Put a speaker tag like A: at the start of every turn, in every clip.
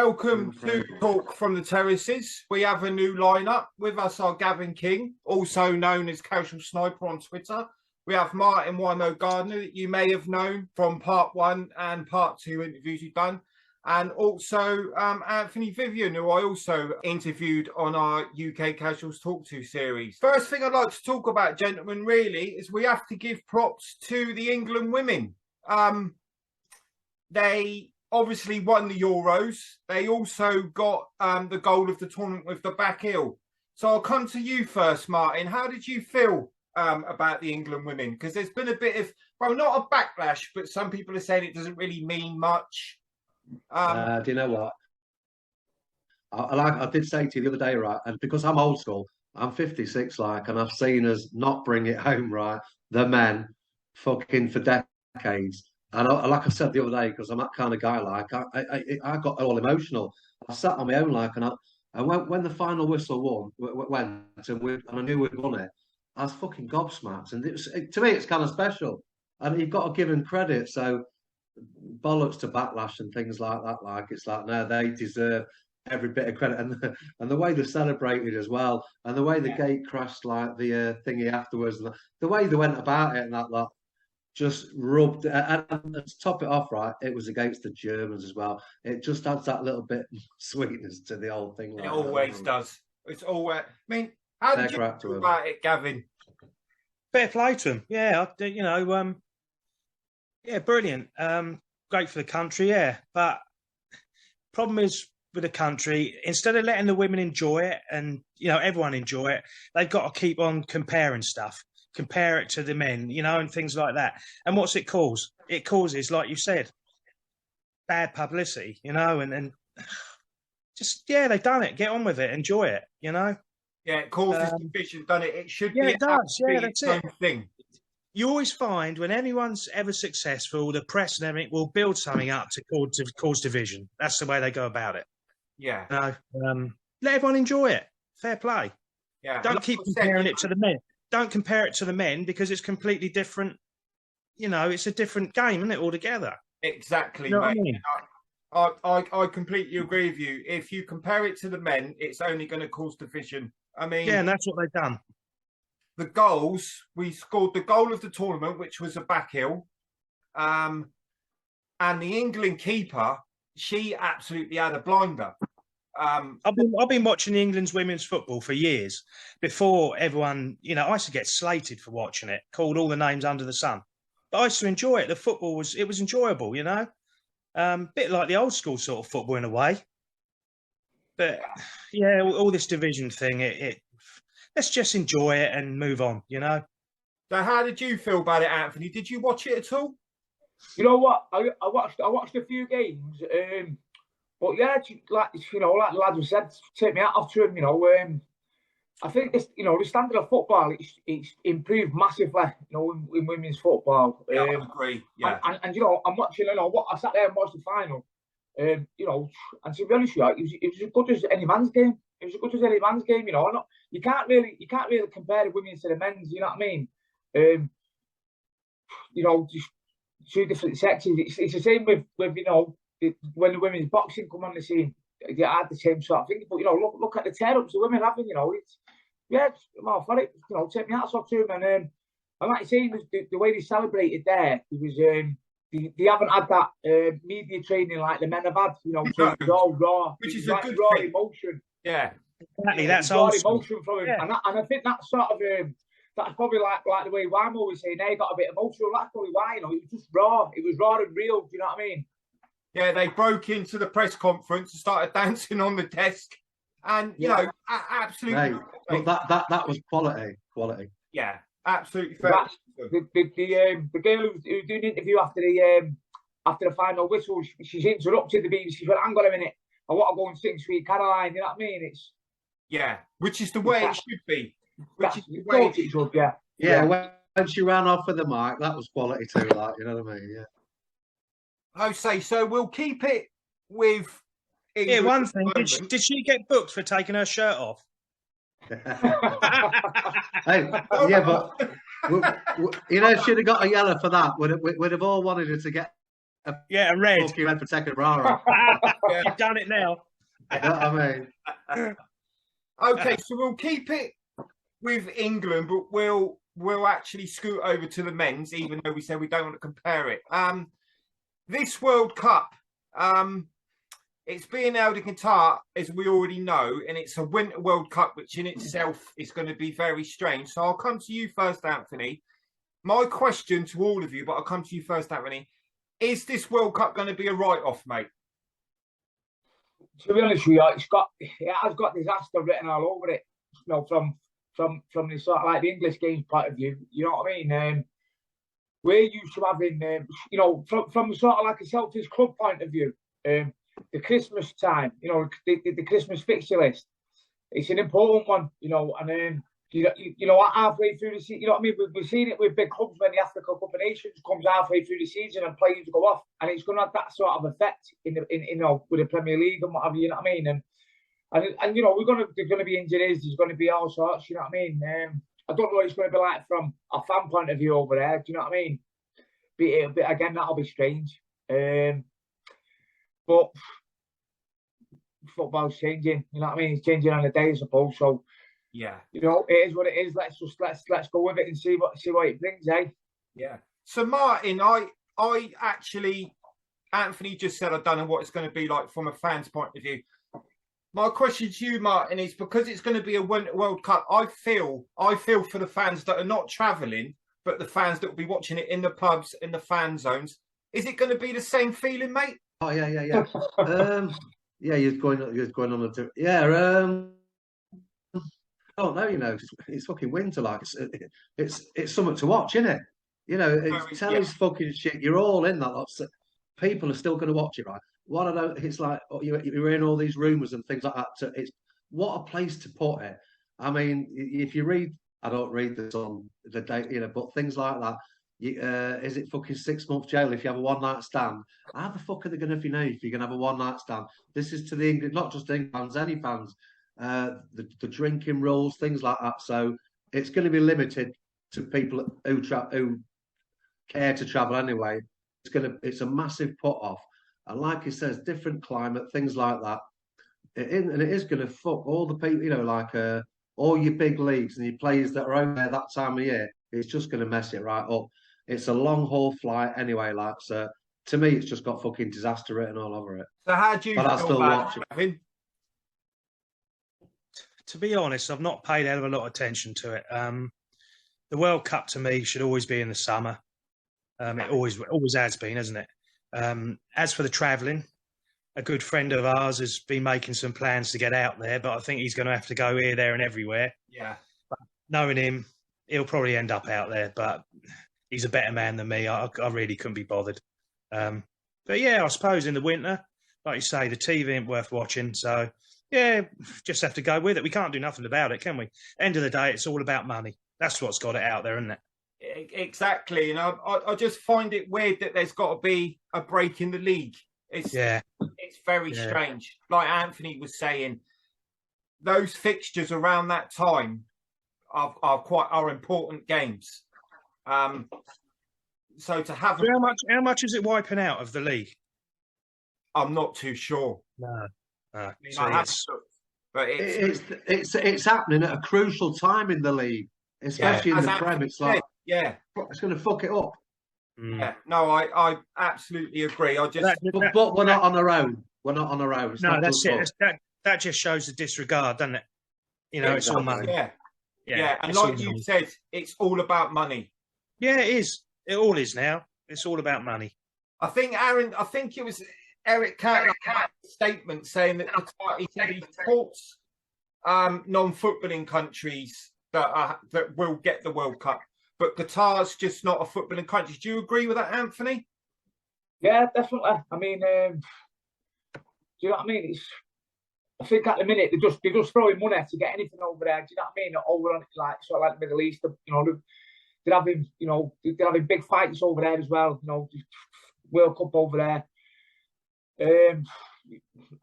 A: Welcome to Talk from the Terraces. We have a new lineup. With us are Gavin King, also known as Casual Sniper on Twitter. We have Martin Wimo Gardner, that you may have known from part 1 and part 2 interviews you've done. And also Anthony Vivian, who I also interviewed on our UK Casuals Talk To series. First thing I'd like to talk about, gentlemen, really, is we have to give props to the England women. They obviously won the Euros. They also got the goal of the tournament with the back heel. So I'll come to you first, Martin. How did you feel about the England women? Because there's been a bit of, well, not a backlash, but some people are saying it doesn't really mean much.
B: Do you know what? I did say to you the other day, right? And because I'm old school, I'm 56, like, and I've seen us not bring it home, right? The men, fucking for decades. And like I said the other day, because I'm that kind of guy, like I got all emotional. I sat on my own, like, and when the final whistle went, and I knew we'd won it, I was fucking gobsmacked. And to me, it's kind of special. And you've got to give them credit. So bollocks to backlash and things like that. Like, it's like, no, they deserve every bit of credit. And the way they celebrated as well, and the way the gate crashed, like the thingy afterwards, and the way they went about it and that lot. Just rubbed, and to top it off, right, it was against the Germans as well. It just adds that little bit of sweetness to the whole thing.
A: Like it always does. It's always. I mean, how did you feel about it, Gavin?
C: Fair play to them. Yeah, yeah, brilliant. Great for the country, yeah. But problem is with the country, instead of letting the women enjoy it and everyone enjoy it, they've got to keep on comparing stuff. Compare it to the men, and things like that. And what's it cause? It causes, like you said, bad publicity, and just, they've done it. Get on with it. Enjoy it,
A: Yeah, it causes division, doesn't it? It should be
C: it does. Yeah, that's it.
A: Thing.
C: You always find when anyone's ever successful, the press and everything will build something up to cause division. That's the way they go about it.
A: Yeah.
C: Let everyone enjoy it. Fair play.
A: Yeah.
C: Don't keep comparing it to the men. Don't compare it to the men because it's completely different. It's a different game, isn't it, altogether?
A: Exactly,
C: mate.
A: I mean? I completely agree with you. If you compare it to the men, it's only going to cause division. I mean...
C: Yeah, and that's what they've done.
A: The goals, we scored the goal of the tournament, which was a back heel. And the England keeper, she absolutely had a blinder.
C: I've been watching England's women's football for years. Before everyone, I used to get slated for watching it, called all the names under the sun. But I used to enjoy it. The football was enjoyable, bit like the old school sort of football in a way. But yeah, all this division thing, let's just enjoy it and move on,
A: So how did you feel about it, Anthony? Did you watch it at all?
D: You know what? I watched a few games. But yeah, like the lads have said, take me out off to him. I think this, the standard of football, it's improved massively. In women's football.
A: Yeah, I agree. Yeah,
D: and I'm watching. What I sat there and watched the final. And to be honest with you, it was as good as any man's game. It was as good as any man's game. You can't really compare the women's to the men's. You know what I mean? Just two different sexes. It's the same with when the women's boxing come on the scene, they had the same sort of thing. But look at the tear-ups the women having. I'm all for it. Take me hats off to them. And like you say, the way they celebrated there, it was they haven't had that media training like the men have had. So it's all raw,
A: which is a good
D: raw
A: thing.
D: Emotion.
A: Yeah,
C: exactly. That's
D: raw
C: old
D: emotion from him,
C: yeah.
D: and I think that's sort of that's probably like the way Wimo always saying they got a bit emotional. That's probably why. It was just raw. It was raw and real. Do you know what I mean?
A: Yeah, they broke into the press conference and started dancing on the desk, and absolutely.
B: Hey, but that was quality.
A: Yeah, absolutely fair.
D: The girl who was doing the interview after the final whistle, she's interrupted the BBC. She went, "Hang on a minute, I want to go and sing Sweet Caroline." You know what I mean?
A: Which is the way it should be. Which is the way it should.
B: Yeah. When she ran off with the mic, that was quality too. Like, you know what I mean? Yeah.
A: I say so. We'll keep it with.
C: Yeah, one thing. Did she get booked for taking her shirt off?
B: Hey, yeah, but she'd have got a yellow for that. We'd have all wanted her to get
C: a red
B: for taking a bra off.
A: Yeah.
C: You've done it now.
B: You know what I mean?
A: Okay, so we'll keep it with England, but we'll actually scoot over to the men's, even though we said we don't want to compare it. This World Cup, it's being held in Qatar, as we already know, and it's a Winter World Cup, which in itself is going to be very strange. So I'll come to you first, Anthony. My question to all of you, but I'll come to you first, Anthony. Is this World Cup going to be a write-off, mate?
D: To be honest with you, it has got disaster written all over it. You know, from the sort of like the English games point of view, you know what I mean? We're used to having, you know, from sort of like a selfish club point of view, the Christmas time, you know, the Christmas fixture list, it's an important one, you know, and you know, halfway through the season, you know what I mean? We've seen it with big clubs when the Africa Cup of Nations comes halfway through the season and players go off, and it's going to have that sort of effect in you know, with the Premier League and whatever, you know what I mean? And you know, there's going to be injuries, there's going to be all sorts, you know what I mean? I don't know what it's going to be like from a fan point of view over there, do you know what I mean? But again, that'll be strange. But football's changing, you know what I mean? It's changing on a day, I suppose. So
A: yeah,
D: you know, it is what it is. Let's go with it and see what it brings, eh?
A: Yeah. So Martin, I actually, Anthony just said I don't know what it's going to be like from a fan's point of view. My question to you, Martin, is because it's going to be a Winter World Cup, I feel for the fans that are not travelling, but the fans that will be watching it in the pubs, in the fan zones. Is it going to be the same feeling, mate?
B: Oh yeah. Yeah, you're going on a I don't know, you know, it's fucking winter, like it's something to watch, isn't it? You know, it's telly's fucking shit. You're all in that. Lot. People are still going to watch it, right? What I don't, it's like you're hearing all these rumours and things like that. So it's what a place to put it. I mean, if you read, I don't read this on the day, you know, but things like that. Is it fucking 6 months jail if you have a one night stand? How the fuck are they going to know if you're going to have a one night stand? This is to the England, not just England fans, any fans. The drinking rules, things like that. So it's going to be limited to people who care to travel anyway. It's a massive put off, and like he says, different climate, things like that. And it is going to fuck all the people, you know, like all your big leagues and your players that are over there that time of year. It's just going to mess it right up. It's a long haul flight anyway, like so. To me, it's just got fucking disaster written all over it.
A: So how do you
B: but
A: feel
B: I still
A: about
B: watch
A: it?
C: To be honest, I've not paid a hell of a lot of attention to it. The World Cup to me should always be in the summer. It always has been, hasn't it? As for the travelling, a good friend of ours has been making some plans to get out there, but I think he's going to have to go here, there, and everywhere.
A: Yeah.
C: But knowing him, he'll probably end up out there, but he's a better man than me. I really couldn't be bothered. But yeah, I suppose in the winter, like you say, the TV ain't worth watching, so. Yeah, just have to go with it. We can't do nothing about it, can we? End of the day, it's all about money. That's what's got it out there, isn't it?
A: Exactly. And I just find it weird that there's got to be a break in the league. It's very strange. Like Anthony was saying, those fixtures around that time are important games. So to have
C: how much is it wiping out of the league?
A: I'm not too sure.
C: No.
A: But
B: it's happening at a crucial time in the league, especially in the Prem. It's like, it's going to fuck it up.
A: Yeah, no, I absolutely agree.
B: But we're not on our own. We're not on our own.
C: No, that's it. That just shows the disregard, doesn't it? You know, it's all money.
A: Yeah. And like you said, it's all about money.
C: Yeah, it is. It all is now. It's all about money.
A: I think it was A.K.A. statement saying that he supports non-footballing countries that will get the World Cup, but Qatar's just not a footballing country. Do you agree with that, Anthony?
D: Yeah, definitely. I mean, do you know what I mean? I think at the minute they're just throwing money to get anything over there. Do you know what I mean? Over on like sort of like the Middle East, you know, they're having big fights over there as well. You know, World Cup over there.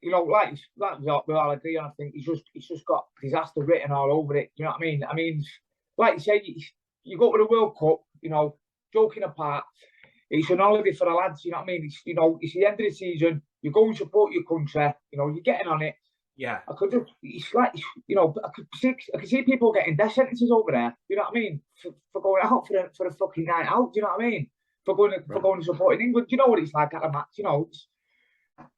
D: You know, like we all agree on. I think it's just got disaster written all over it. You know what I mean? I mean, like you say, you go to the World Cup. You know, joking apart, it's an holiday for the lads. You know what I mean? It's the end of the season. You go and support your country. You know, you're getting on it.
A: Yeah.
D: It's like, you know, I could see people getting death sentences over there. You know what I mean? For going out for a fucking night out. Do you know what I mean? For going to support in England. Do you know what it's like at a match? You know,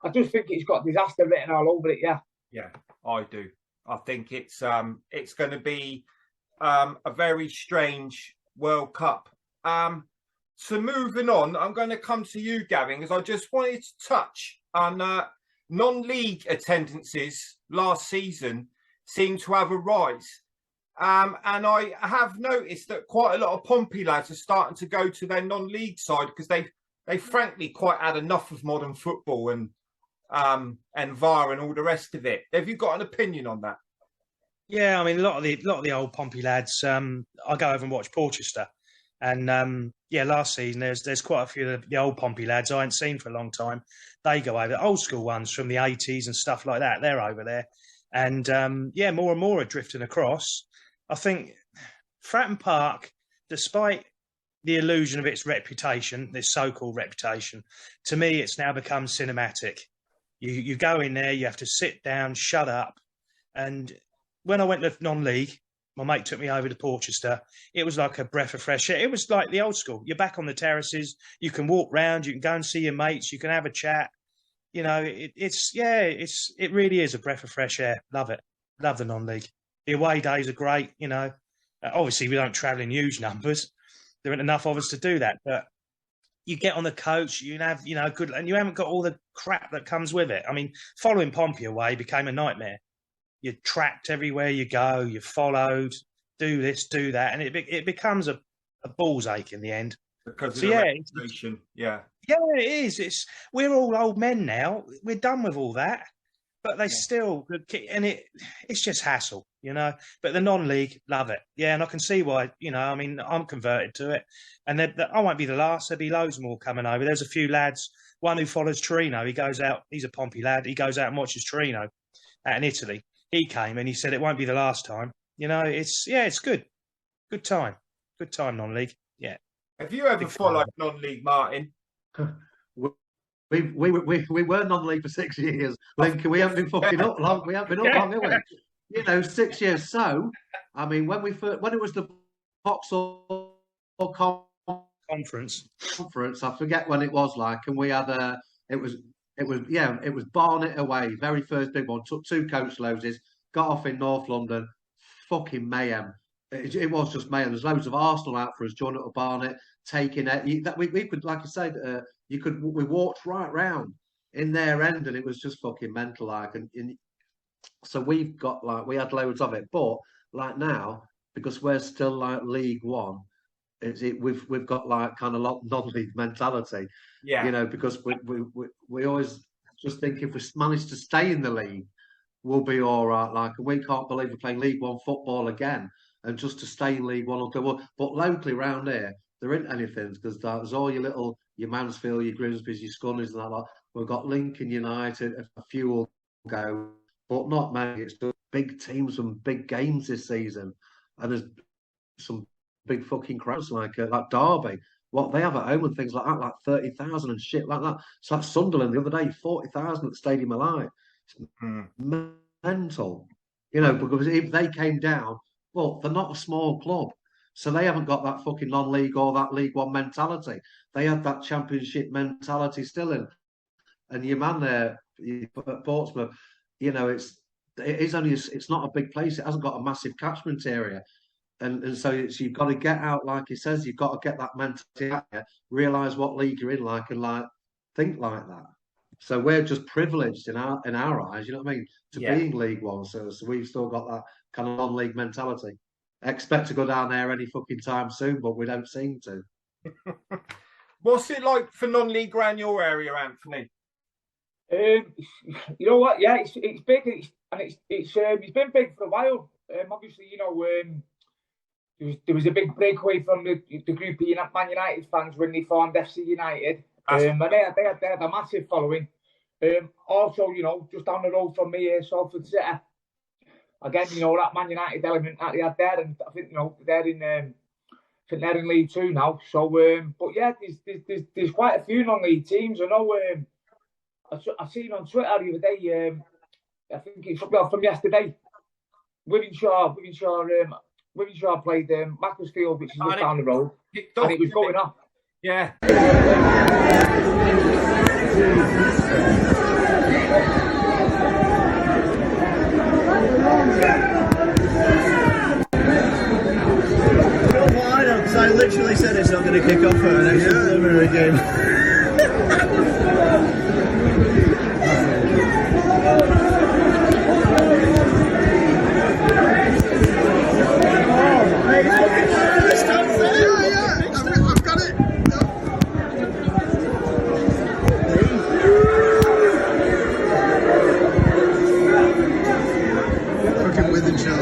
D: I just think it's got disaster written all over it. Yeah.
A: Yeah, I do. I think it's going to be a very strange World Cup. So moving on, I'm going to come to you, Gavin, because I just wanted to touch on non-league attendances last season seem to have a rise. And I have noticed that quite a lot of Pompey lads are starting to go to their non-league side because they frankly quite had enough of modern football and VAR and all the rest of it. Have you got an opinion on that?
C: Yeah, I mean, a lot of the old Pompey lads. I go over and watch Portchester, and last season there's quite a few of the old Pompey lads I hadn't seen for a long time. They go over, old school ones from the 80s and stuff like that. They're over there, and more and more are drifting across. I think Fratton Park, despite the illusion of its reputation, this so-called reputation, to me it's now become cinematic. You go in there, you have to sit down, shut up, and when I went to non-league, my mate took me over to Portchester. It was like a breath of fresh air. It was like the old school. You're back on the terraces. You can walk round. You can go and see your mates. You can have a chat. You know, it really is a breath of fresh air. Love it. Love the non-league. The away days are great. You know, obviously we don't travel in huge numbers. There aren't enough of us to do that, but you get on the coach. You have, you know, good, and you haven't got all the crap that comes with it. I mean, following Pompey away became a nightmare. You're tracked everywhere you go. You're followed. Do this, do that, and it becomes a ball's ache in the end.
A: Because of the reputation, yeah,
C: it is. We're all old men now. We're done with all that, but they still, and it's just hassle, you know. But the non-league love it, yeah, and I can see why. You know, I mean, I'm converted to it, and I won't be the last. There'll be loads more coming over. There's a few lads. One who follows Torino. He goes out. He's a Pompey lad. He goes out and watches Torino out in Italy. He came and he said it won't be the last time. You know, it's good. Good time, non-league. Yeah.
A: Have you ever followed non-league, Martin?
B: We were non-league for 6 years. Lincoln, we haven't been fucking up long. We haven't been up long, have we? You know, 6 years. So, I mean, when it was the Vauxhall
C: conference,
B: I forget when it was like, and we had it was Barnet away, very first big one. Took 2 coach loads, got off in North London, fucking mayhem. It was just mayhem. There's loads of Arsenal out for us, joining up with Barnet, taking it. We could, like I said, we walked right round in their end, and it was just fucking mental. Like, and so we had loads of it, but like now, because we're still like League One, we've got like kind of non-league mentality.
A: Yeah,
B: you know, because we always just think if we manage to stay in the league, we'll be all right. Like, and we can't believe we're playing League One football again, and just to stay in League One will go well. But locally around here, there ain't anything because there's all your Mansfield, your Grimsby's, your Scunners, and that lot. We've got Lincoln United, a few will go, but not many. It's just big teams and big games this season, and there's some big fucking crowds like Derby. What they have at home and things like that, like 30,000 and shit like that. So that's Sunderland the other day, 40,000 at the Stadium of Light. It's mental, you know, because if they came down, well, they're not a small club, so they haven't got that fucking non-league or that League One mentality. They had that Championship mentality still in. And your man there at Portsmouth, you know, it's not a big place. It hasn't got a massive catchment area. And so you've got to get out, like he says, you've got to get that mentality out there, realise what league you're in, like, and like think like that. So we're just privileged in our eyes, you know what I mean, to be in League One. So we've still got that kind of non-league mentality. Expect to go down there any fucking time soon, but we don't seem to.
A: What's it like for non-league around your area, Anthony?
D: You know what? Yeah, it's big, it's been big for a while. Obviously, you know, there was a big breakaway from the group of Man United fans when they formed FC United. And they had a massive following. Also, you know, just down the road from me, Salford City. Again, you know, that Man United element that they had there, and I think, you know, they're in League Two now. So, but yeah, there's quite a few non-league teams. I know I seen on Twitter the other day. I think it's from yesterday. Wivenshaw played Macclesfield, which is just down the road, and it was going off.
A: Yeah.
E: I literally said it's not going to kick off for an extra preliminary game.
F: I've got it. Fucking Withenshaw.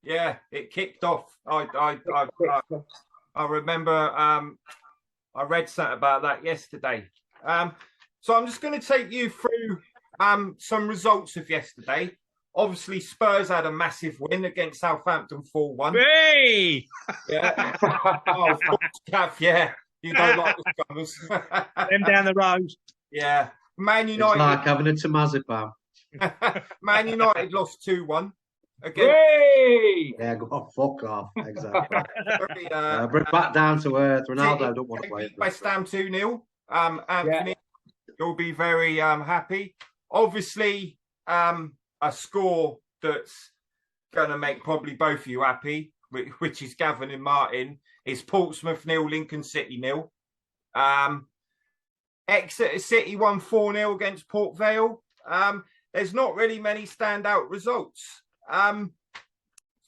A: Yeah, it kicked off. I remember I read something about that yesterday. So I'm just going to take you through some results of yesterday. Obviously, Spurs had a massive win against Southampton 4-1.
C: Hey!
A: Yeah. Oh, of course, Gav, yeah. You don't like the Gunners.
C: Them down the road.
A: Yeah. Man United.
B: It's like having a Tomazepam.
A: Man United lost 2-1. Again.
D: Hey!
B: Yeah, go on, fuck off. Exactly.
A: Very,
B: Bring back down to earth. Ronaldo don't want to play.
A: West Ham 2-0. Anthony, you'll be very happy. Obviously, a score that's going to make probably both of you happy, which is Gavin and Martin, is Portsmouth 0, Lincoln City 0. Exeter City won 4-0 against Port Vale. There's not really many standout results.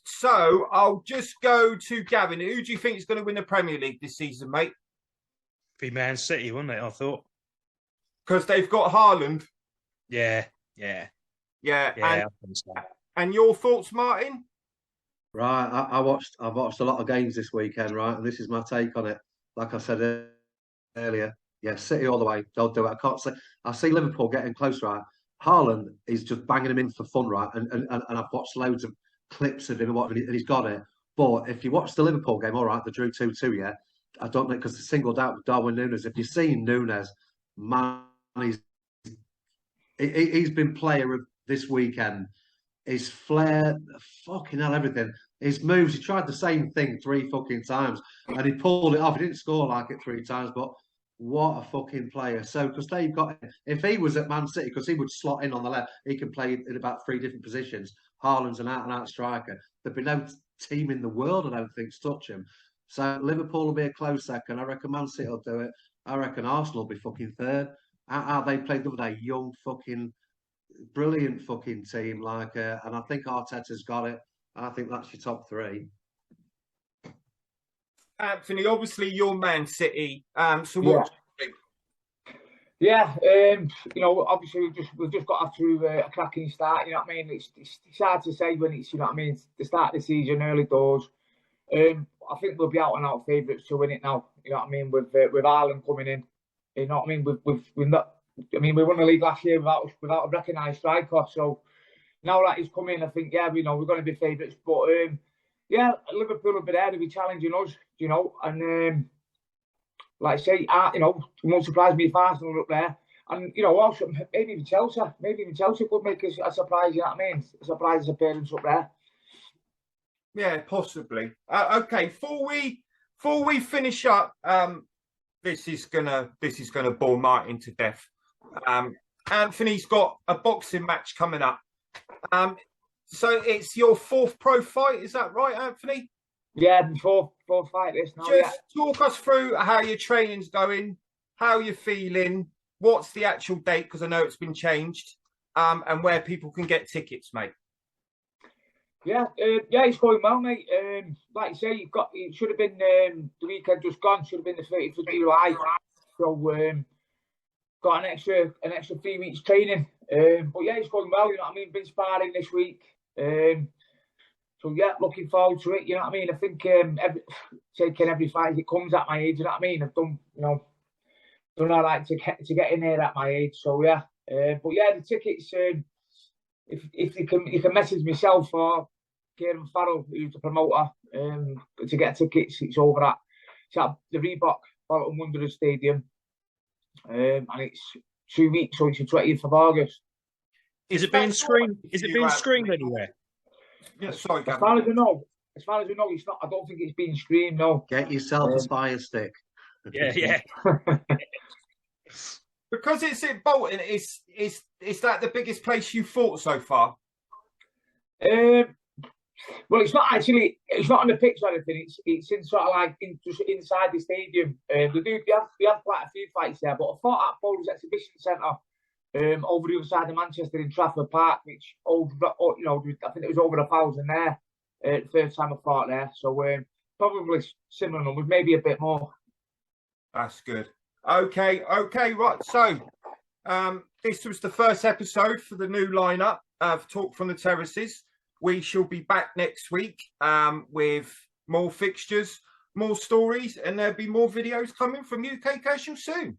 A: So I'll just go to Gavin. Who do you think is going to win the Premier League this season, mate?
C: Be Man City, wouldn't it? I thought.
A: Because they've got Haaland.
C: Yeah.
A: And your thoughts, Martin?
B: Right, I've watched a lot of games this weekend, right, and this is my take on it. Like I said earlier, yeah, City all the way. Don't do it. I see Liverpool getting close, right. Haaland is just banging him in for fun, right, and I've watched loads of clips of him and he's got it. But if you watch the Liverpool game, all right, they drew 2-2, yeah. I don't know, because they singled out Darwin Núñez. If you've seen Núñez, man, he's been player of this weekend. His flair, fucking hell, everything. His moves, he tried the same thing 3 fucking times and he pulled it off. He didn't score like it 3 times, but what a fucking player. So, because they've got, if he was at Man City, because he would slot in on the left, he can play in about 3 different positions. Haaland's an out-and-out striker. There'd be no team in the world, I don't think, to touch him. So, Liverpool will be a close second. I reckon Man City will do it. I reckon Arsenal will be fucking third. How they played the other day, young fucking, brilliant fucking team, like, and I think Arteta's got it. I think that's your top 3.
A: Anthony, obviously you're Man City. So what?
D: Yeah, you know, obviously we've just got off to a cracking start. You know what I mean? It's hard to say when it's, you know what I mean, the start of the season, early doors. I think we'll be out and out favourites to win it now. You know what I mean? With Ireland coming in, you know what I mean? We've not. I mean, we won the league last year without a recognised striker. So now that he's come in, I think, yeah, you know, we're going to be favourites. But yeah, Liverpool will be there to be challenging us, you know. And like I say, you know, it won't surprise me if Arsenal are up there. And, you know, also maybe even Chelsea could make a surprise, you know what I mean? A surprise appearance up there.
A: Yeah, possibly. Okay, before we finish up, this is gonna bore Martin to death. Anthony's got a boxing match coming up. So it's your 4th pro fight, is that right, Anthony?
D: Yeah, fourth fight this now.
A: Just talk us through how your training's going, how you're feeling, what's the actual date, because I know it's been changed, and where people can get tickets, mate.
D: Yeah, it's going well, mate. Like you say, it should have been the weekend just gone. Should have been the 30th of July. So got an extra 3 weeks training. But yeah, it's going well. You know what I mean? Been sparring this week. So yeah, looking forward to it. You know what I mean? I think taking every fight as it comes at my age. You know what I mean? I've done, done all right to get in there at my age. So yeah, but yeah, the tickets. If you can message myself or Kieran Farrell, who's the promoter, to get tickets, it's over at the Reebok Bolton Wanderers Stadium, and it's 2 weeks, so it's the 20th of August.
C: Is it being screened? Is it being screened anywhere?
A: Yeah, sorry,
D: As far as I know, it's not. I don't think it's being streamed. No.
B: Get yourself a Fire Stick.
C: Yeah.
A: Because it's in Bolton, is that the biggest place you fought so far?
D: Well, it's not actually. It's not on the pitch or anything. It's in sort of like just inside the stadium. We have quite a few fights there, but I fought at Bowls Exhibition Centre over the other side of Manchester in Trafford Park, which I think it was over 1,000 there. The first time I fought there, so probably similar numbers, maybe a bit more.
A: That's good. Okay, right. So, this was the first episode for the new lineup of Talk from the Terraces. We shall be back next week with more fixtures, more stories, and there'll be more videos coming from UK Casual soon.